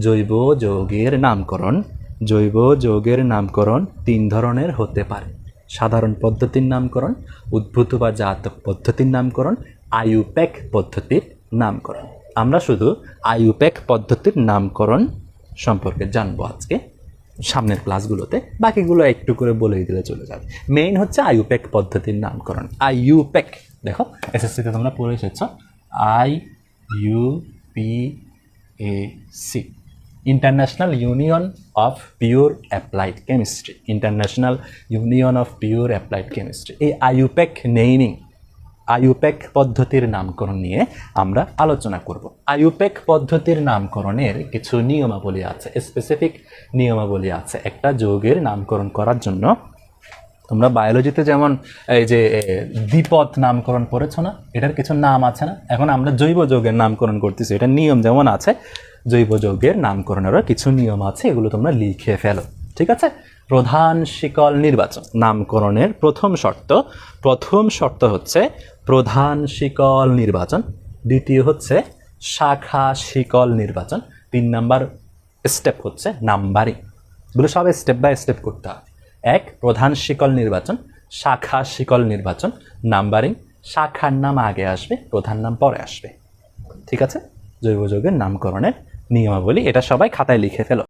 জৈব যৌগের নামকরণ তিন ধরনের হতে পারে। সাধারণ পদ্ধতির নামকরণ, উদ্ভূত বা জাতক পদ্ধতির নামকরণ, আইইউপ্যাক পদ্ধতির নামকরণ। আমরা শুধু আইইউপ্যাক পদ্ধতির নামকরণ সম্পর্কে জানবো আজকে সামনের ক্লাসগুলোতে, বাকিগুলো একটু করে বলে দিলে চলে যাবে। মেইন হচ্ছে আইইউপ্যাক পদ্ধতির নামকরণ। আইইউপ্যাক দেখো এসএসসিতে তোমরা পড়ে এসেছ, IUPAC, international union of pure applied chemistry, international union of pure applied chemistry. এই আইইউপ্যাক পদ্ধতির নামকরণ নিয়ে আমরা আলোচনা করব। আইইউপ্যাক পদ্ধতির নামকরণের কিছু নিয়মাবলী আছে, স্পেসিফিক নিয়মাবলী আছে একটা যৌগের নামকরণ করার জন্য। তোমরা বায়োলজিতে যেমন এই যে দ্বিপদ নামকরণ পড়েছো না, এটার কিছু নাম আছে না? এখন আমরা জৈব যৌগের নামকরণ করতেছি, এটার নিয়ম যেমন আছে, জৈব যৌগের নামকরণেরও কিছু নিয়ম আছে, এগুলো তোমরা লিখে ফেলো, ঠিক আছে? প্রধান শিকল নির্বাচন নামকরণের প্রথম শর্ত হচ্ছে প্রধান শিকল নির্বাচন, দ্বিতীয় হচ্ছে শাখা শিকল নির্বাচন, 3 নাম্বার স্টেপ হচ্ছে নাম্বারিং। এগুলো সব স্টেপ বাই স্টেপ করতে হবে। 1 প্রধান শিকল নির্বাচন, শাখা শিকল নির্বাচন, নাম্বারিং। শাখার নাম আগে আসবে, প্রধান নাম পরে আসবে, ঠিক আছে? জৈব যৌগের নামকরণের নিয়মাবলী, এটা সবাই খাতায় লিখে ফেলো।